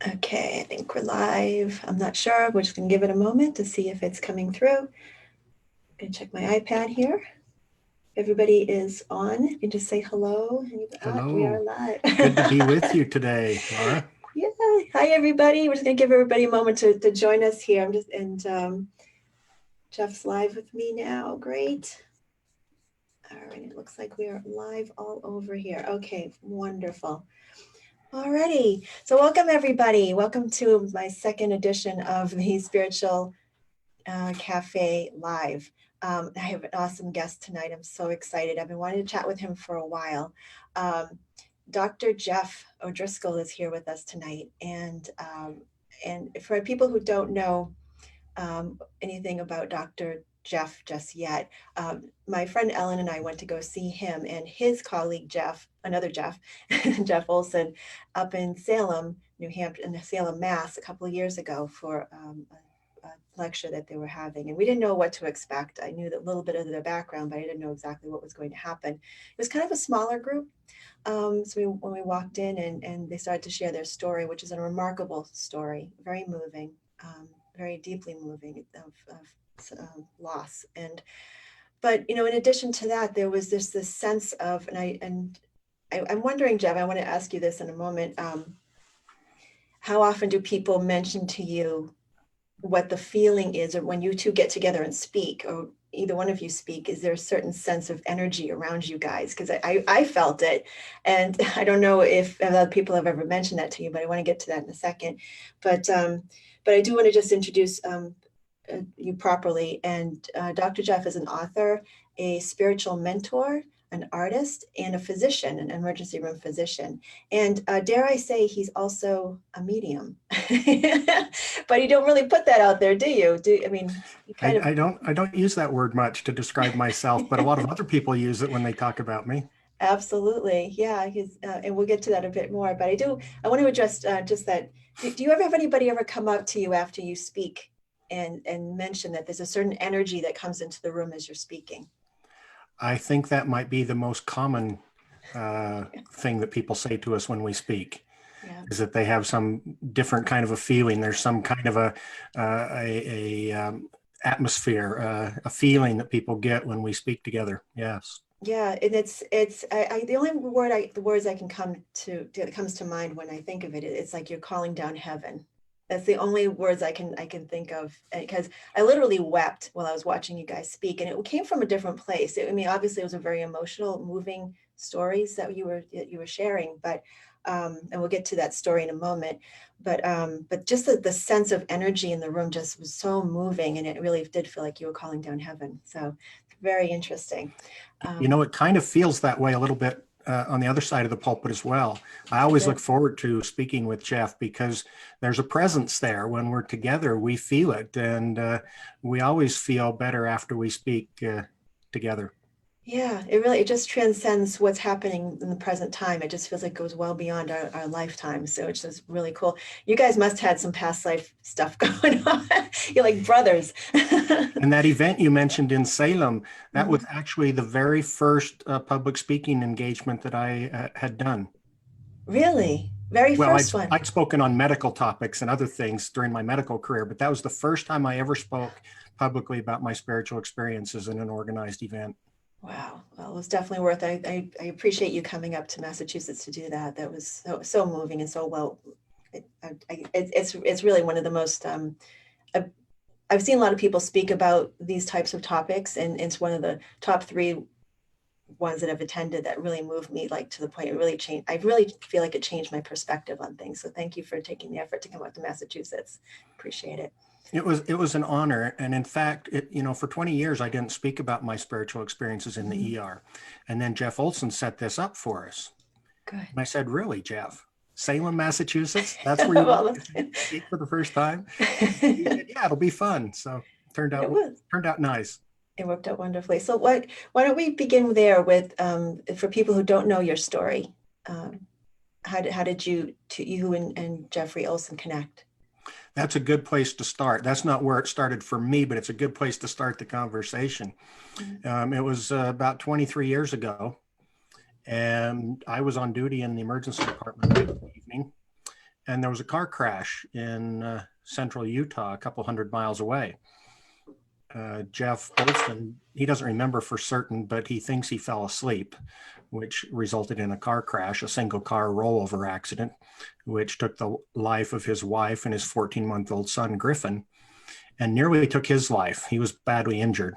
Okay, I think we're live. I'm not sure. We're just gonna give it a moment to see if it's coming through. I'm gonna check my iPad here. Everybody is on. You can just say hello. We are Hello. live. Good to be with you today, Laura. Yeah. Hi, everybody. We're just gonna give everybody a moment to join us here. Jeff's live with me now. Great. All right. It looks like we are live all over here. Okay, wonderful. Alrighty. So welcome everybody. Welcome to my second edition of the Spiritual Cafe Live. I have an awesome guest tonight. I'm so excited. I've been wanting to chat with him for a while. Dr. Jeff O'Driscoll is here with us tonight. And for people who don't know anything about Dr. Jeff just yet, my friend Ellen and I went to go see him and his colleague Jeff, another Jeff, Jeff Olson, up in Salem, New Hampshire, in Salem, Mass, a couple of years ago for a lecture that they were having. And we didn't know what to expect. I knew a little bit of their background, but I didn't know exactly what was going to happen. It was kind of a smaller group. When we walked in and they started to share their story, which is a remarkable story, very moving, very deeply moving of loss. But in addition to that, there was this sense of, I'm wondering, Jeff, I want to ask you this in a moment. How often do people mention to you what the feeling is, or when you two get together and speak, or either one of you speak, is there a certain sense of energy around you guys? Because I felt it, and I don't know if other people have ever mentioned that to you, but I want to get to that in a second. But I do want to just introduce you properly. And Dr. Jeff is an author, a spiritual mentor, an artist, and a physician, an emergency room physician. And dare I say, he's also a medium. But you don't really put that out there, do you? I mean, you kind of. I don't use that word much to describe myself, but a lot of other people use it when they talk about me. Absolutely. Yeah. And we'll get to that a bit more. But I want to address just that. Do you ever have anybody ever come up to you after you speak and mention that there's a certain energy that comes into the room as you're speaking? I think that might be the most common thing that people say to us when we speak, Yeah. is that they have some different kind of a feeling. There's some kind of a atmosphere, a feeling that people get when we speak together. Yes. Yeah, and the only the words I can come to that comes to mind when I think of it, it's like you're calling down heaven. That's the only words I can think of, because I literally wept while I was watching you guys speak, and it came from a different place. I mean, obviously, it was a very emotional, moving stories that you were sharing, but and we'll get to that story in a moment. But just the sense of energy in the room just was so moving, and it really did feel like you were calling down heaven. So very interesting. Um, It kind of feels that way a little bit on the other side of the pulpit as well. I is always look it? forward to speaking with Jeff because there's a presence there. When we're together, we feel it, and we always feel better after we speak together. Yeah, it just transcends what's happening in the present time. It just feels like it goes well beyond our lifetime. So it's just really cool. You guys must have had some past life stuff going on. You're like brothers. And that event you mentioned in Salem, that was Mhm. actually the very first public speaking engagement that I had done. Really? Very Well, first one. I'd spoken on medical topics and other things during my medical career, but that was the first time I ever spoke publicly about my spiritual experiences in an organized event. Wow. Well, it was definitely worth it. I appreciate you coming up to Massachusetts to do that. That was so moving and so well. It's really one of the most I've, I've seen a lot of people speak about these types of topics, and it's one of the top three ones that I've attended that really moved me, like to the point it really changed. I really feel like it changed my perspective on things. So thank you for taking the effort to come up to Massachusetts. Appreciate it. It was an honor, and in fact, for 20 years I didn't speak about my spiritual experiences in the Mhm. ER, and then Jeff Olson set this up for us, Good. and I said, "Really, Jeff? Salem, Massachusetts? That's where you want Well, me to speak for the first time?" He said, it "Yeah, it'll be fun." So turned out was. turned out nice. It worked out wonderfully. So why don't we begin there with, for people who don't know your story, um, how did you and Jeffrey Olson connect? That's a good place to start. That's not where it started for me, but it's a good place to start the conversation. Mhm. It was about 23 years ago, and I was on duty in the emergency department late in the evening. and there was a car crash in central Utah, a couple hundred miles away. Jeff Olson, he doesn't remember for certain, but he thinks he fell asleep, which resulted in a car crash, a single car rollover accident, which took the life of his wife and his 14-month-old son, Griffin, and nearly took his life. He was badly injured.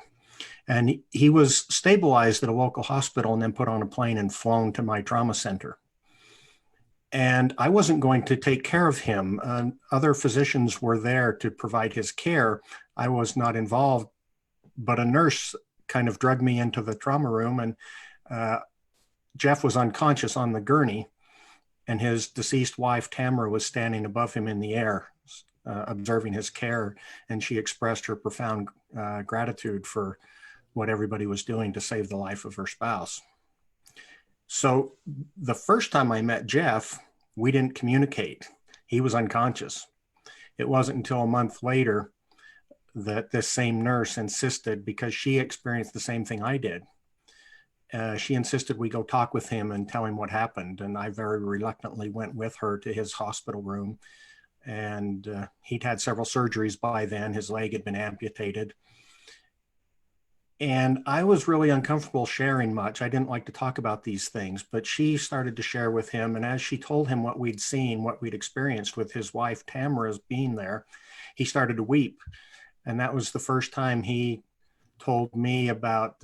And he was stabilized at a local hospital and then put on a plane and flown to my trauma center. And I wasn't going to take care of him. Other physicians were there to provide his care. I was not involved, but a nurse kind of dragged me into the trauma room, and Jeff was unconscious on the gurney, and his deceased wife, Tamara, was standing above him in the air, observing his care. And she expressed her profound gratitude for what everybody was doing to save the life of her spouse. So the first time I met Jeff, we didn't communicate. He was unconscious. It wasn't until a month later that this same nurse insisted, because she experienced the same thing I did. She insisted we go talk with him and tell him what happened. And I very reluctantly went with her to his hospital room. And he'd had several surgeries by then. His leg had been amputated. And I was really uncomfortable sharing much. I didn't like to talk about these things, but she started to share with him. And as she told him what we'd seen, what we'd experienced with his wife, Tamara's being there, he started to weep. And that was the first time he told me about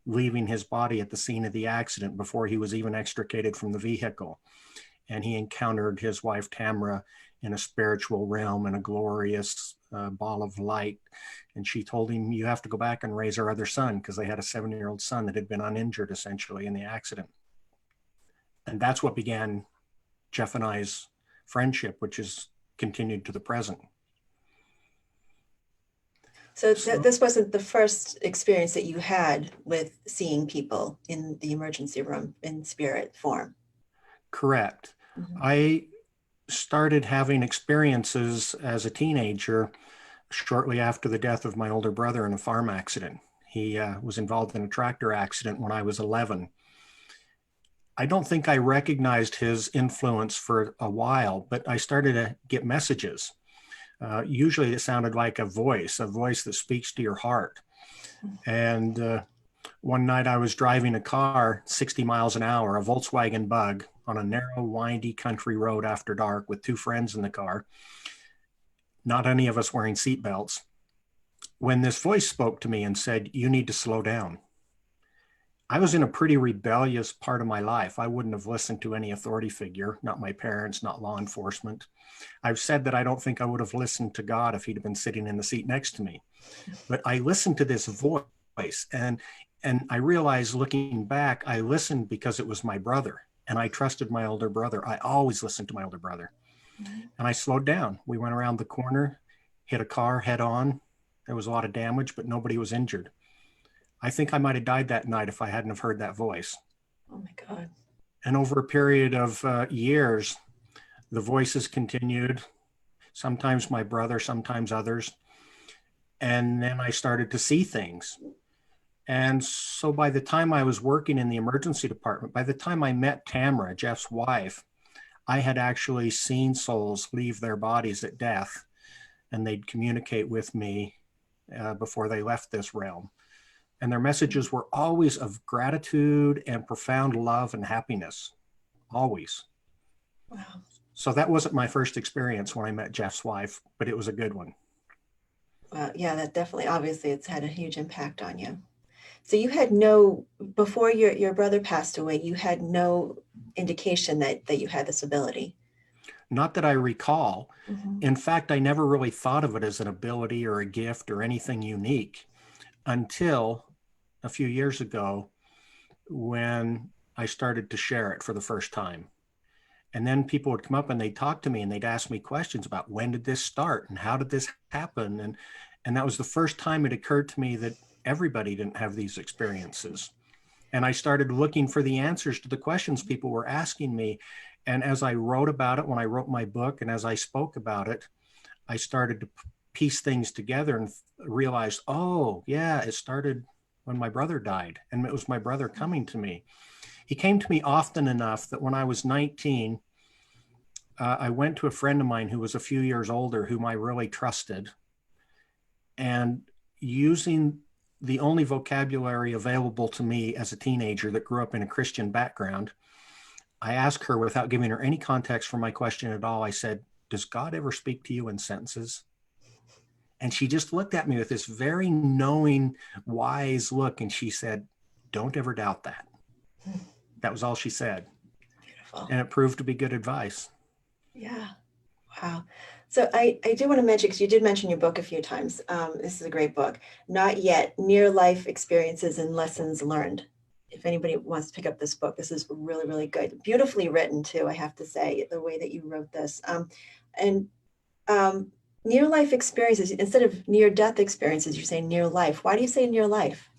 leaving his body at the scene of the accident before he was even extricated from the vehicle. And he encountered his wife, Tamara, in a spiritual realm, in a glorious ball of light. And she told him, you have to go back and raise our other son, because they had a 7-year-old son that had been uninjured essentially in the accident. And that's what began Jeff and I's friendship, which has continued to the present. So this wasn't the first experience that you had with seeing people in the emergency room in spirit form. Correct. Mm-hmm. I started having experiences as a teenager shortly after the death of my older brother in a farm accident. He was involved in a tractor accident when I was 11. I don't think I recognized his influence for a while, but I started to get messages. Usually it sounded like a voice that speaks to your heart. And one night I was driving a car 60 miles an hour, a Volkswagen Bug, on a narrow, windy country road after dark with 2 friends in the car, not any of us wearing seatbelts, when this voice spoke to me and said, you need to slow down. I was in a pretty rebellious part of my life. I wouldn't have listened to any authority figure, not my parents, not law enforcement. I've said that I don't think I would have listened to God if he'd have been sitting in the seat next to me. But I listened to this voice, and I realized, looking back, I listened because it was my brother, and I trusted my older brother. I always listened to my older brother. And I slowed down. We went around the corner, hit a car head on. There was a lot of damage, but nobody was injured. I think I might have died that night if I hadn't have heard that voice. Oh my God. And over a period of years, the voices continued, sometimes my brother, sometimes others. And then I started to see things. And so by the time I was working in the emergency department, by the time I met Tamara, Jeff's wife, I had actually seen souls leave their bodies at death, and they'd communicate with me before they left this realm. And their messages were always of gratitude and profound love and happiness, always. Wow. So that wasn't my first experience when I met Jeff's wife, but it was a good one. Wow. Yeah, that definitely, obviously, it's had a huge impact on you. So you had before your brother passed away, you had no indication that you had this ability? Not that I recall. Mm-hmm. In fact, I never really thought of it as an ability or a gift or anything unique until a few years ago when I started to share it for the first time. And then people would come up and they'd talk to me and they'd ask me questions about, when did this start and how did this happen? And that was the first time it occurred to me that everybody didn't have these experiences. And I started looking for the answers to the questions people were asking me. And as I wrote about it, when I wrote my book, and as I spoke about it, I started to piece things together and realized, oh yeah, it started when my brother died. And it was my brother coming to me. He came to me often enough that when I was 19, I went to a friend of mine who was a few years older, whom I really trusted, and using the only vocabulary available to me as a teenager that grew up in a Christian background, I asked her without giving her any context for my question at all. I said, "Does God ever speak to you in sentences?" And she just looked at me with this very knowing, wise look. And she said, "Don't ever doubt that." That was all she said. Beautiful. And it proved to be good advice. Yeah. Wow. So I do want to mention, because you did mention your book a few times. This is a great book. Not Yet, Near Life Experiences and Lessons Learned. If anybody wants to pick up this book, this is really, really good. Beautifully written too, I have to say, the way that you wrote this. And near life experiences, instead of near death experiences, you're saying near life. Why do you say near life?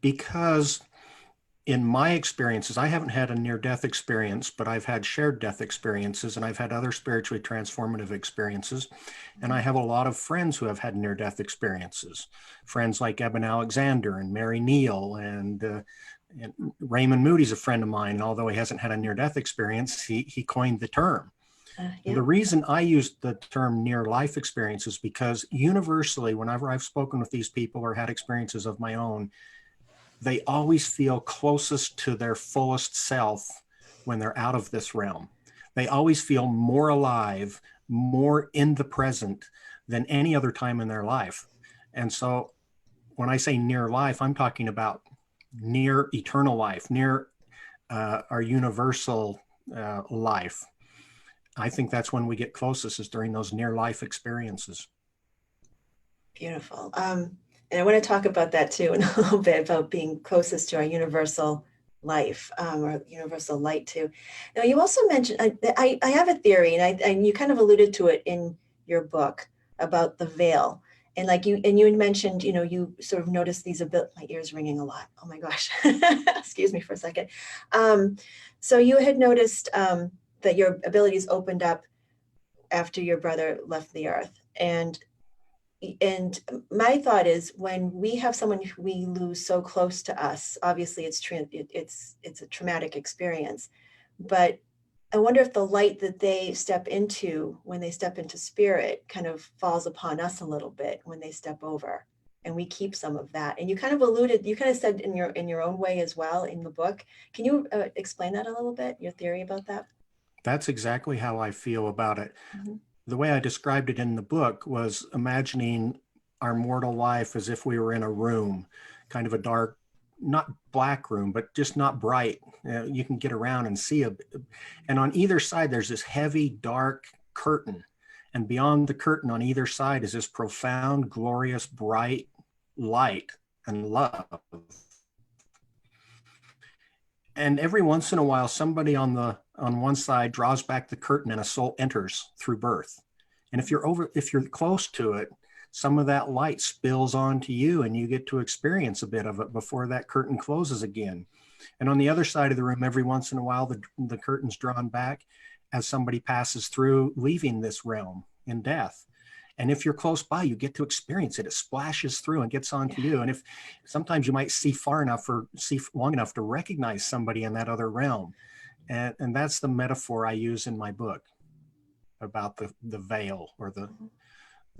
Because in my experiences, I haven't had a near death experience, but I've had shared death experiences, and I've had other spiritually transformative experiences. And I have a lot of friends who have had near death experiences, friends like Eben Alexander and Mary Neal, and Raymond Moody's a friend of mine. And although he hasn't had a near death experience, he coined the term. Yeah. The reason I use the term near life experience is because universally, whenever I've spoken with these people or had experiences of my own, they always feel closest to their fullest self when they're out of this realm. They always feel more alive, more in the present than any other time in their life. And so when I say near life, I'm talking about near eternal life, near our universal life. I think that's when we get closest, is during those near life experiences. Beautiful. And I want to talk about that too in a little bit, about being closest to our universal life, or universal light too. Now, you also mentioned, I have a theory, and you kind of alluded to it in your book about the veil. And like you had mentioned, you sort of noticed these my ears ringing a lot. Oh my gosh. Excuse me for a second. So you had noticed that your abilities opened up after your brother left the earth. And my thought is, when we have someone who we lose so close to us, obviously it's a traumatic experience, but I wonder if the light that they step into when they step into spirit kind of falls upon us a little bit when they step over, and we keep some of that. And you kind of said in your own way as well in the book. Can you explain that a little bit, your theory about that? That's exactly how I feel about it. Mm-hmm. The way I described it in the book was imagining our mortal life as if we were in a room, kind of a dark, not black room, but just not bright. You can get around and see and on either side, there's this heavy, dark curtain. And beyond the curtain on either side is this profound, glorious, bright light and love. And every once in a while, somebody on one side draws back the curtain and a soul enters through birth. And if you're close to it, some of that light spills onto you, and you get to experience a bit of it before that curtain closes again. And on the other side of the room, every once in a while, the curtain's drawn back as somebody passes through, leaving this realm in death. And if you're close by, you get to experience it. It splashes through and gets onto you. And if sometimes you might see far enough or see long enough to recognize somebody in that other realm. And that's the metaphor I use in my book about the veil or the.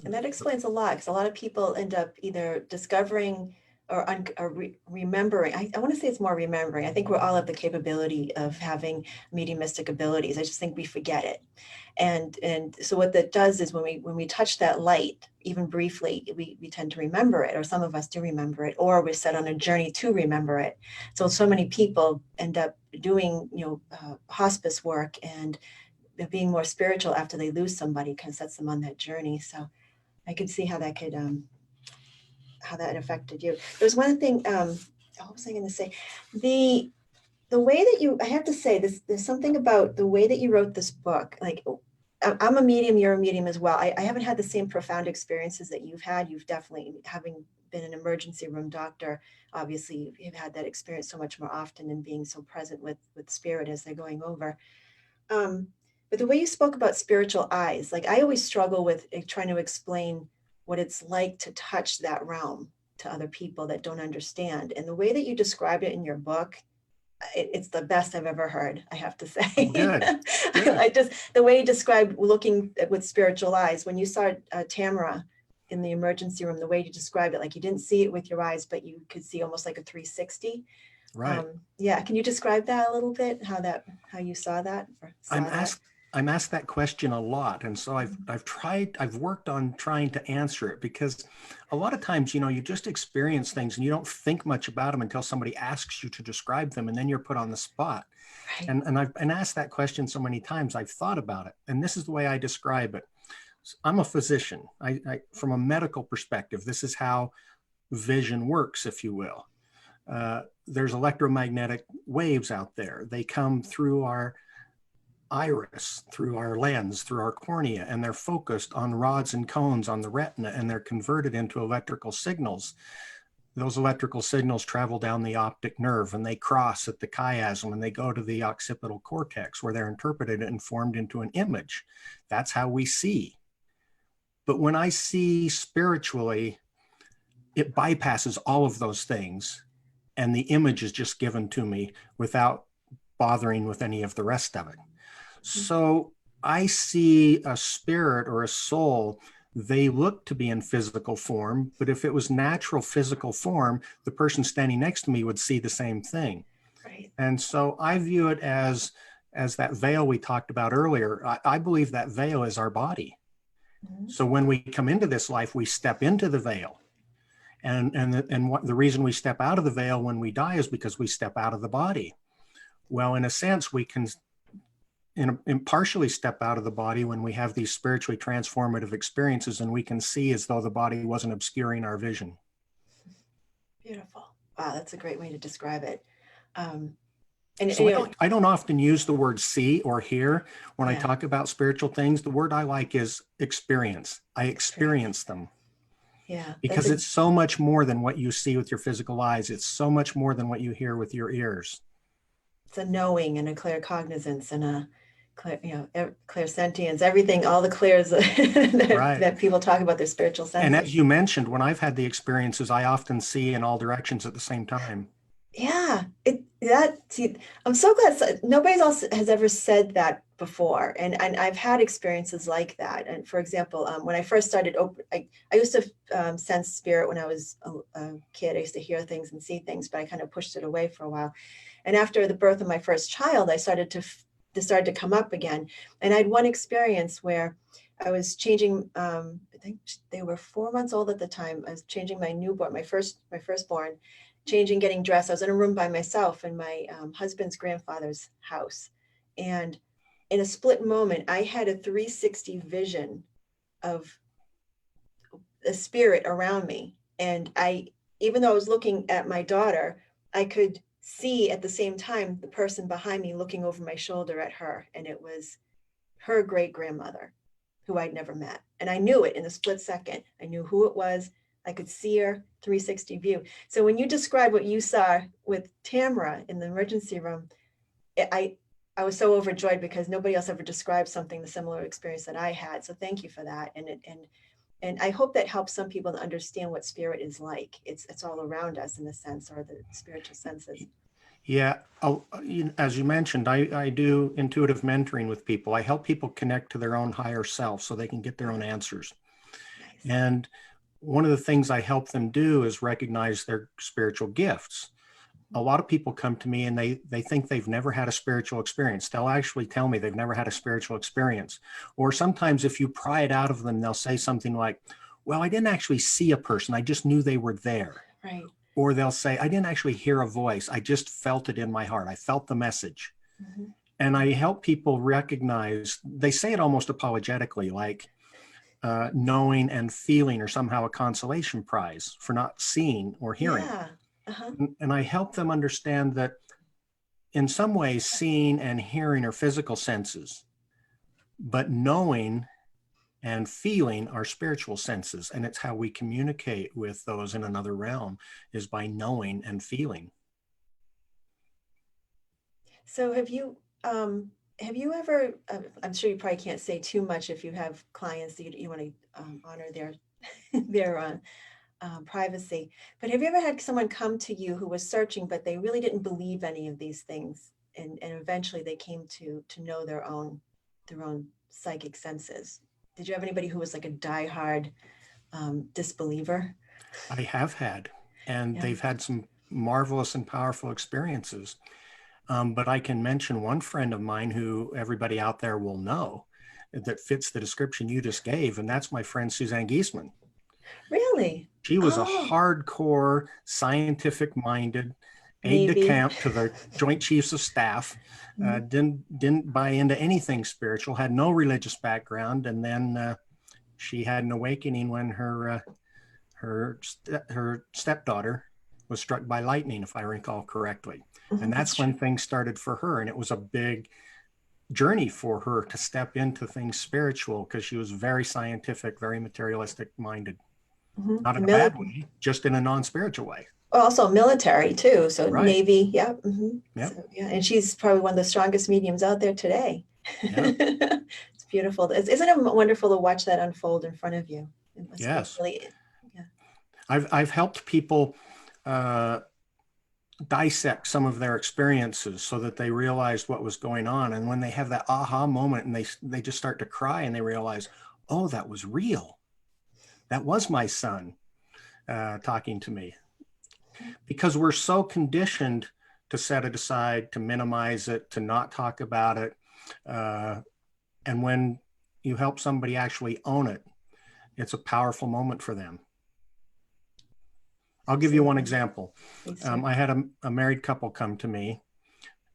And that explains a lot, because a lot of people end up either discovering or remembering. I want to say it's more remembering. I think we all have the capability of having mediumistic abilities. I just think we forget it. And so what that does is, when we touch that light, even briefly, we tend to remember it, or some of us do remember it, or we're set on a journey to remember it. So many people end up doing hospice work and being more spiritual after they lose somebody, kind of sets them on that journey. So I could see how that could how that affected you. There's one thing. What was I going to say? The way that I have to say this. There's something about the way that you wrote this book. Like, I'm a medium. You're a medium as well. I haven't had the same profound experiences that you've had. You've definitely, having been an emergency room doctor, obviously you've had that experience so much more often, and being so present with spirit as they're going over. But the way you spoke about spiritual eyes, like, I always struggle with trying to explain what it's like to touch that realm to other people that don't understand. And the way that you described it in your book, it's the best I've ever heard, I have to say. Oh, good. Good. I just, the way you described looking with spiritual eyes, when you saw Tamara in the emergency room, the way you described it, like you didn't see it with your eyes, but you could see almost like a 360. Right. Yeah. Can you describe that a little bit? How you saw that or saw I'm that? asked I'm asked that question a lot, and so I've worked on trying to answer it, because a lot of times, you just experience things and you don't think much about them until somebody asks you to describe them, and then you're put on the spot. Right. And I've been asked that question so many times, I've thought about it, and this is the way I describe it. I'm a physician. From a medical perspective, this is how vision works, if you will. There's electromagnetic waves out there. They come through our iris, through our lens, through our cornea, and they're focused on rods and cones on the retina, and they're converted into electrical signals. Those electrical signals travel down the optic nerve, and they cross at the chiasm, and they go to the occipital cortex, where they're interpreted and formed into an image. That's how we see. But when I see spiritually, it bypasses all of those things, and the image is just given to me without bothering with any of the rest of it. So I see a spirit or a soul. They look to be in physical form, but if it was natural physical form, the person standing next to me would see the same thing. Right. And so I view it as that veil we talked about earlier. I believe that veil is our body. Mm-hmm. So when we come into this life, we step into the veil. And what the reason we step out of the veil when we die is because we step out of the body. Well, in a sense, we can partially step out of the body when we have these spiritually transformative experiences, and we can see as though the body wasn't obscuring our vision. Beautiful. Wow, that's a great way to describe it. So I don't often use the word see or hear when I Yeah. talk about spiritual things. The word I like is experience. I experience them. Yeah. Because it's so much more than what you see with your physical eyes. It's so much more than what you hear with your ears. It's a knowing and a claircognizance and a clairsentience, everything, all the clairs Right. that people talk about, their spiritual senses. And as you mentioned, when I've had the experiences, I often see in all directions at the same time. Yeah, I'm so glad nobody else has ever said that before, and I've had experiences like that. And for example, when I first started, I used to sense spirit when I was a kid. I used to hear things and see things, but I kind of pushed it away for a while. And after the birth of my first child, I started to come up again. And I had one experience where I was changing. I think they were 4 months old at the time. I was changing my newborn, my firstborn, getting dressed. I was in a room by myself in my husband's grandfather's house. And in a split moment, I had a 360 vision of a spirit around me. And even though I was looking at my daughter, I could see at the same time the person behind me looking over my shoulder at her. And it was her great grandmother, who I'd never met. And I knew it in a split second. I knew who it was. I could see her 360 view. So when you describe what you saw with Tamara in the emergency room, I was so overjoyed because nobody else ever described something the similar experience that I had. So thank you for that. And I hope that helps some people to understand what spirit is like. It's all around us in a sense, or the spiritual senses. Yeah. As you mentioned, I do intuitive mentoring with people. I help people connect to their own higher self so they can get their own answers. Nice. And one of the things I help them do is recognize their spiritual gifts. A lot of people come to me and they think they've never had a spiritual experience. They'll actually tell me they've never had a spiritual experience. Or sometimes if you pry it out of them, they'll say something like, well, I didn't actually see a person. I just knew they were there. Right. Or they'll say, I didn't actually hear a voice. I just felt it in my heart. I felt the message. Mm-hmm. And I help people recognize, they say it almost apologetically, like knowing and feeling are somehow a consolation prize for not seeing or hearing. Yeah. Uh-huh. And I help them understand that in some ways, seeing and hearing are physical senses, but knowing and feeling are spiritual senses. And it's how we communicate with those in another realm, is by knowing and feeling. So have you ever, I'm sure you probably can't say too much if you have clients that you want to honor their privacy. But have you ever had someone come to you who was searching, but they really didn't believe any of these things, and eventually they came to know their own psychic senses? Did you have anybody who was like a diehard disbeliever? I have had, and Yeah. they've had some marvelous and powerful experiences. But I can mention one friend of mine who everybody out there will know that fits the description you just gave, and that's my friend Suzanne Giesman. Really? She was a Oh, hardcore, scientific-minded aide de Navy. camp to the Joint Chiefs of Staff. Mhm. Didn't buy into anything spiritual, had no religious background, and then she had an awakening when her stepdaughter was struck by lightning, if I recall correctly. And That's that's true. when things started for her. And it was a big journey for her to step into things spiritual because she was very scientific, very materialistic minded, not in a bad way, just in a non-spiritual way. Also military too. So Right. Navy, yeah. Yep. So yeah, and she's probably one of the strongest mediums out there today. Yeah. It's beautiful. Isn't it wonderful to watch that unfold in front of you? It must be Yes. really, yeah. I've helped people uh, dissect some of their experiences so that they realized what was going on. And when they have that aha moment and they just start to cry and they realize, oh, that was real. That was my son talking to me. Because we're so conditioned to set it aside, to minimize it, to not talk about it. And when you help somebody actually own it, it's a powerful moment for them. I'll give you one Absolutely. example. Please do. I had a married couple come to me.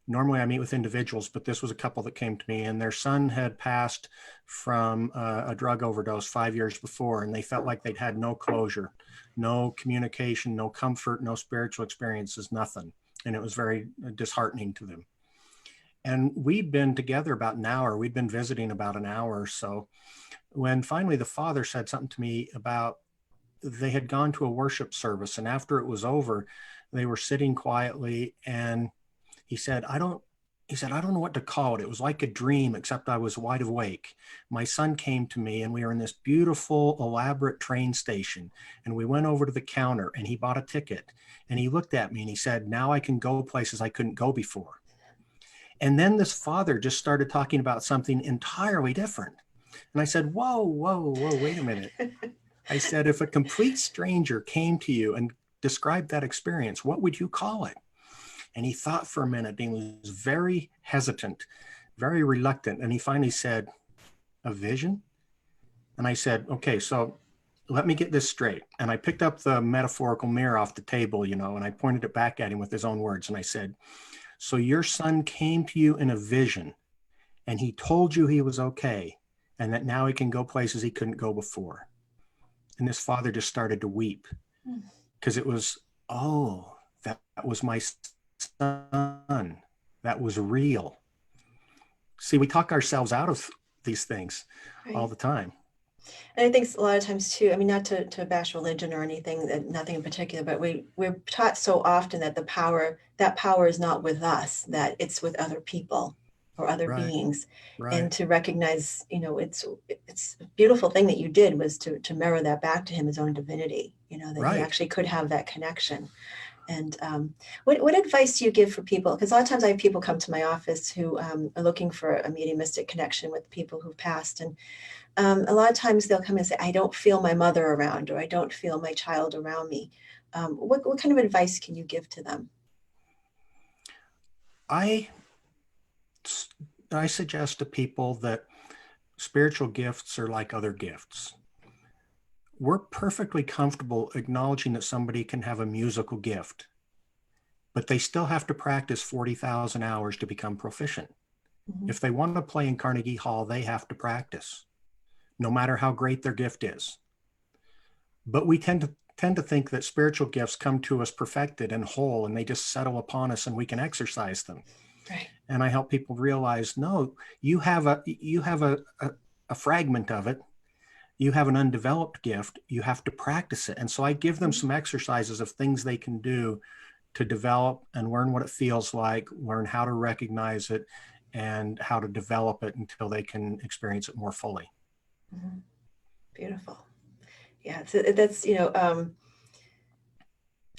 Normally I meet with individuals, but this was a couple that came to me, and their son had passed from a drug overdose 5 years before, and they felt like they'd had no closure, no communication, no comfort, no spiritual experiences, nothing. And it was very disheartening to them. And we'd been together about an hour. We'd been visiting about an hour or so when finally the father said something to me about they had gone to a worship service, and after it was over, they were sitting quietly, and he said, I don't know what to call it. It was like a dream, except I was wide awake. My son came to me, and we were in this beautiful, elaborate train station. And we went over to the counter, and he bought a ticket. And he looked at me and he said, now I can go places I couldn't go before. And then this father just started talking about something entirely different. And I said, whoa, wait a minute. I said, if a complete stranger came to you and described that experience, what would you call it? And he thought for a minute and he was very hesitant, very reluctant. And he finally said, a vision? And I said, okay, so let me get this straight. And I picked up the metaphorical mirror off the table, and I pointed it back at him with his own words. And I said, so your son came to you in a vision and he told you he was okay and that now he can go places he couldn't go before. And this father just started to weep because it was, oh, that was my son. That was real. See, we talk ourselves out of these things all Right. the time. And I think a lot of times too, I mean, not to bash religion or anything, nothing in particular, but we're taught so often that that power is not with us, that it's with other people or other Right, beings. And right, to recognize, it's a beautiful thing that you did was to mirror that back to him, his own divinity, that he right. actually could have that connection. And what advice do you give for people? Because a lot of times I have people come to my office who are looking for a mediumistic connection with people who've passed. And a lot of times they'll come and say, I don't feel my mother around, or I don't feel my child around me. What kind of advice can you give to them? I I suggest to people that spiritual gifts are like other gifts. We're perfectly comfortable acknowledging that somebody can have a musical gift, but they still have to practice 40,000 hours to become proficient. Mhm. If they want to play in Carnegie Hall, they have to practice, no matter how great their gift is. But we tend to think that spiritual gifts come to us perfected and whole, and they just settle upon us and we can exercise them. Right. And I help people realize, no, you have a fragment of it. You have an undeveloped gift. You have to practice it. And so I give them Mhm. some exercises of things they can do to develop and learn what it feels like, learn how to recognize it, and how to develop it until they can experience it more fully. Mhm. Beautiful. Yeah, that's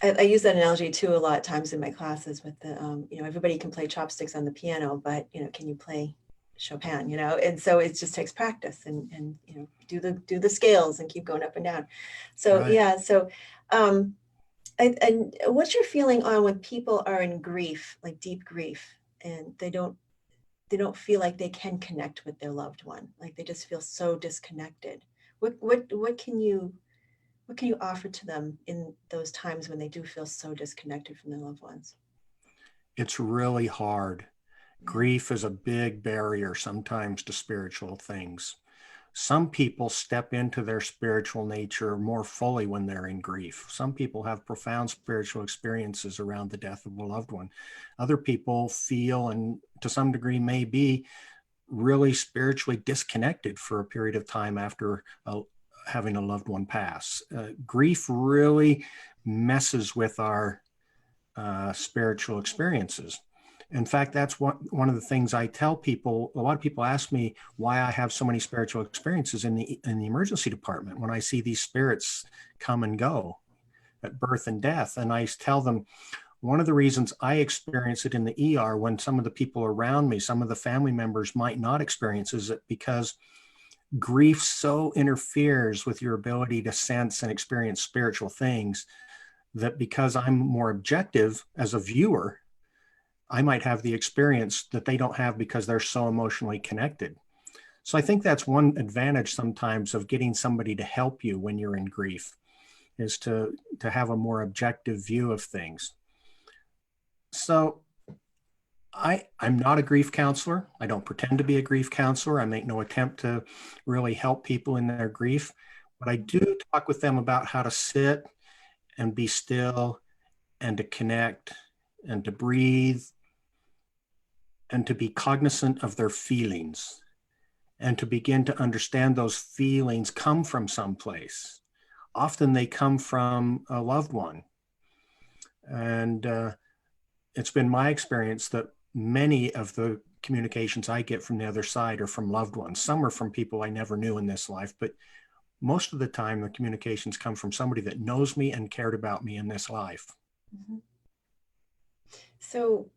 I use that analogy too a lot of times in my classes with the, everybody can play chopsticks on the piano, but, can you play Chopin, And so it just takes practice and do the scales and keep going up and down. So, Right. yeah. So, and what's your feeling on when people are in grief, like deep grief, and they don't feel like they can connect with their loved one, like they just feel so disconnected? What can you offer to them in those times when they do feel so disconnected from their loved ones? It's really hard. Yeah. Grief is a big barrier sometimes to spiritual things. Some people step into their spiritual nature more fully when they're in grief. Some people have profound spiritual experiences around the death of a loved one. Other people feel, and to some degree may be, really spiritually disconnected for a period of time after having a loved one pass. Grief really messes with our spiritual experiences. In fact, that's one of the things I tell people. A lot of people ask me why I have so many spiritual experiences in the emergency department when I see these spirits come and go at birth and death. And I tell them one of the reasons I experience it in the ER when some of the people around me, some of the family members might not experience, is it because grief so interferes with your ability to sense and experience spiritual things that because I'm more objective as a viewer, I might have the experience that they don't have because they're so emotionally connected. So I think that's one advantage sometimes of getting somebody to help you when you're in grief, is to have a more objective view of things. So I'm not a grief counselor. I don't pretend to be a grief counselor. I make no attempt to really help people in their grief, but I do talk with them about how to sit and be still and to connect and to breathe and to be cognizant of their feelings and to begin to understand those feelings come from someplace. Often they come from a loved one. And it's been my experience that many of the communications I get from the other side are from loved ones. Some are from people I never knew in this life, but most of the time the communications come from somebody that knows me and cared about me in this life. Mm-hmm. So,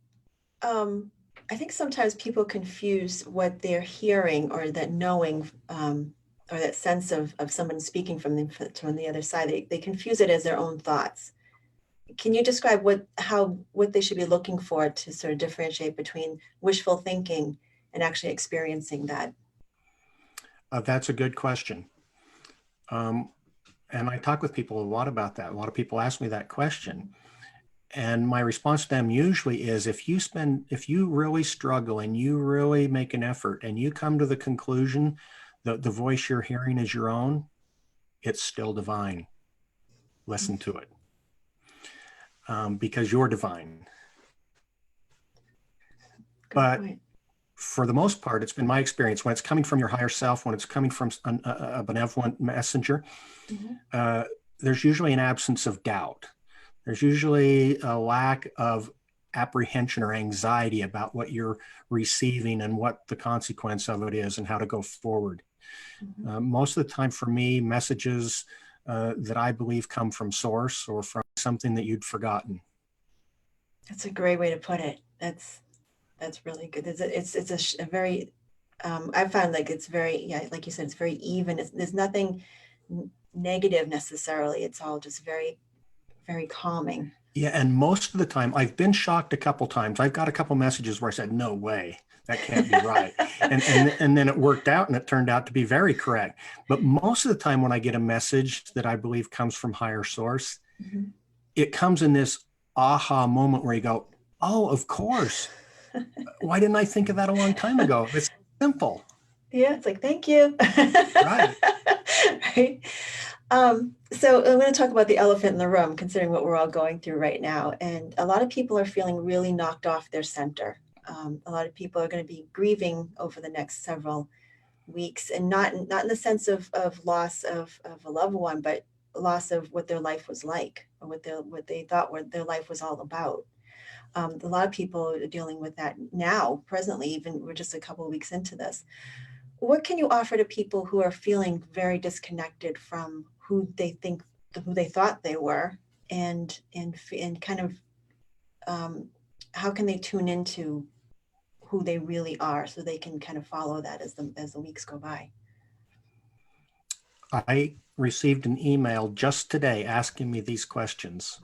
I think sometimes people confuse what they're hearing or that knowing, or that sense of someone speaking from the other side. They confuse it as their own thoughts. Can you describe what they should be looking for to sort of differentiate between wishful thinking and actually experiencing that? That's a good question. And I talk with people a lot about that. A lot of people ask me that question. And my response to them usually is if you really struggle and you really make an effort and you come to the conclusion that the voice you're hearing is your own, it's still divine. Listen to it. Because you're divine. Good But point. for the most part, it's been my experience when it's coming from your higher self, when it's coming from a benevolent messenger, Mm-hmm. there's usually an absence of doubt. There's usually a lack of apprehension or anxiety about what you're receiving and what the consequence of it is and how to go forward. Mm-hmm. Most of the time for me, messages that I believe come from source or from something that you'd forgotten. That's a great way to put it. That's really good. A very, I found like it's very, yeah, like you said, it's very even. There's nothing negative necessarily. It's all just very, very calming. Yeah, and most of the time, I've been shocked a couple times. I've got a couple messages where I said, "No way, that can't be right," and then it worked out, and it turned out to be very correct. But most of the time, when I get a message that I believe comes from higher source, Mhm. it comes in this aha moment where you go, "Oh, of course. Why didn't I think of that a long time ago? It's simple." Yeah, it's like, thank you. Right. Right. So I'm going to talk about the elephant in the room, considering what we're all going through right now. And a lot of people are feeling really knocked off their center. A lot of people are going to be grieving over the next several weeks, and not in the sense of loss of a loved one, but loss of what their life was like, or what they thought what their life was all about. A lot of people are dealing with that now, presently, even we're just a couple of weeks into this. What can you offer to people who are feeling very disconnected from who they thought they were, and kind of how can they tune into who they really are so they can kind of follow that as the weeks go by? I received an email just today asking me these questions,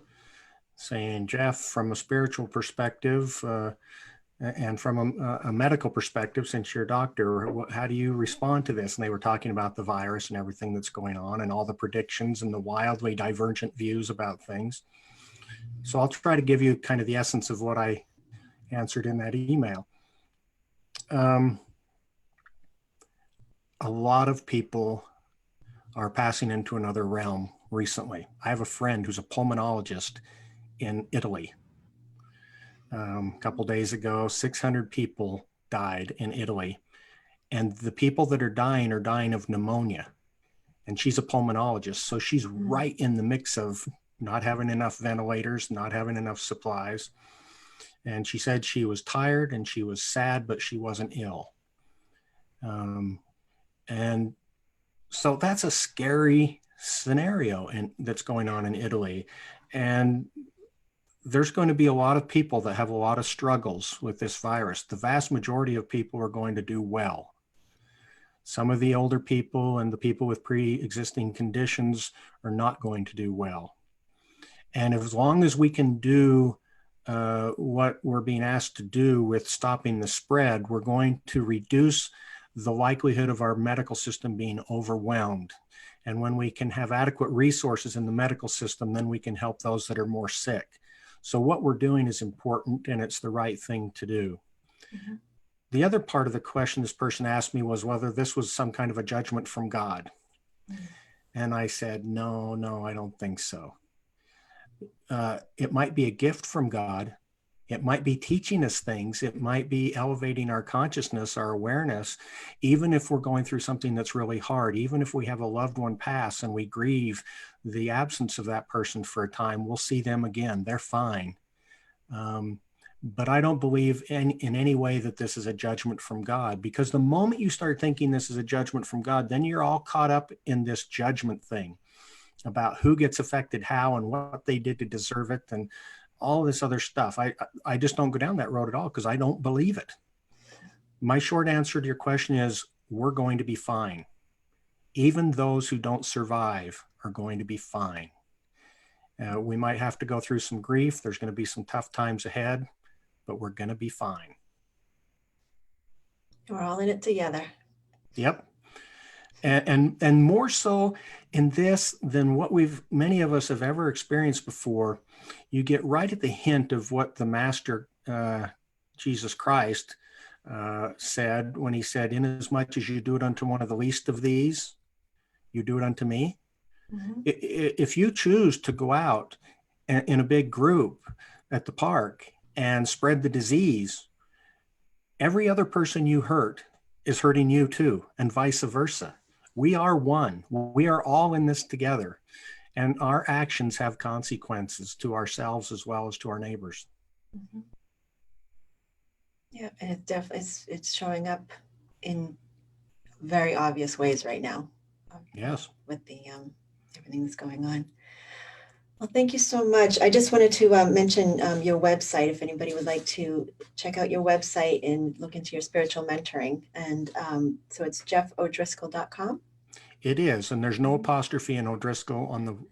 saying, Jeff, from a spiritual perspective, and from a medical perspective, since you're a doctor, how do you respond to this? And they were talking about the virus and everything that's going on and all the predictions and the wildly divergent views about things. So I'll try to give you kind of the essence of what I answered in that email. A lot of people are passing into another realm recently. I have a friend who's a pulmonologist in Italy. A couple days ago, 600 people died in Italy. And the people that are dying of pneumonia. And she's a pulmonologist. So she's right in the mix of not having enough ventilators, not having enough supplies. And she said she was tired and she was sad, but she wasn't ill. And so that's a scary scenario that's going on in Italy. And there's going to be a lot of people that have a lot of struggles with this virus. The vast majority of people are going to do well. Some of the older people and the people with pre-existing conditions are not going to do well. And as long as we can do what we're being asked to do with stopping the spread, we're going to reduce the likelihood of our medical system being overwhelmed. And when we can have adequate resources in the medical system, then we can help those that are more sick. So what we're doing is important and it's the right thing to do. Mm-hmm. The other part of the question this person asked me was whether this was some kind of a judgment from God. Mm-hmm. And I said, no, I don't think so. It might be a gift from God. It might be teaching us things. It might be elevating our consciousness, our awareness, even if we're going through something that's really hard, even if we have a loved one pass and we grieve the absence of that person for a time, we'll see them again. They're fine. But I don't believe in any way that this is a judgment from God, because the moment you start thinking this is a judgment from God, then you're all caught up in this judgment thing about who gets affected how and what they did to deserve it and all this other stuff. I just don't go down that road at all because I don't believe it. My short answer to your question is we're going to be fine. Even those who don't survive are going to be fine. We might have to go through some grief. There's going to be some tough times ahead, but we're going to be fine. We're all in it together. Yep. And more so in this than what many of us have ever experienced before. You get right at the hint of what the Master, Jesus Christ, said when he said, inasmuch as you do it unto one of the least of these, you do it unto me. Mm-hmm. If you choose to go out in a big group at the park and spread the disease, every other person you hurt is hurting you too, and vice versa. We are one. We are all in this together. And our actions have consequences to ourselves as well as to our neighbors. Mm-hmm. Yeah, and it's definitely it's showing up in very obvious ways right now. Yes. With the everything that's going on. Well, thank you so much. I just wanted to mention your website, if anybody would like to check out your website and look into your spiritual mentoring. And so it's jeffodriscoll.com. It is, and there's no apostrophe in O'Driscoll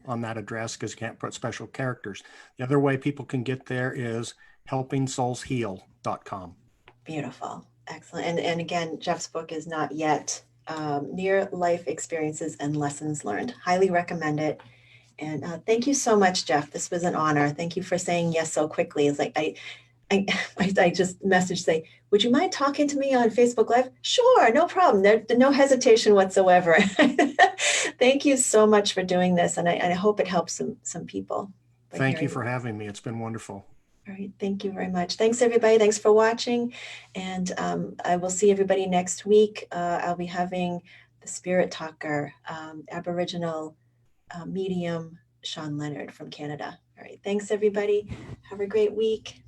on that address because you can't put special characters. The other way people can get there is helpingsoulsheal.com. Beautiful. Excellent. And again, Jeff's book is Not Yet, Near Life Experiences and Lessons Learned. Highly recommend it. And thank you so much, Jeff. This was an honor. Thank you for saying yes so quickly. It's like I just messaged say, would you mind talking to me on Facebook Live? Sure, no problem. There's no hesitation whatsoever. Thank you so much for doing this. And I hope it helps some people. Thank you for having me. It's been wonderful. All right. Thank you very much. Thanks, everybody. Thanks for watching. And I will see everybody next week. I'll be having the Spirit Talker, Aboriginal medium, Sean Leonard from Canada. All right. Thanks, everybody. Have a great week.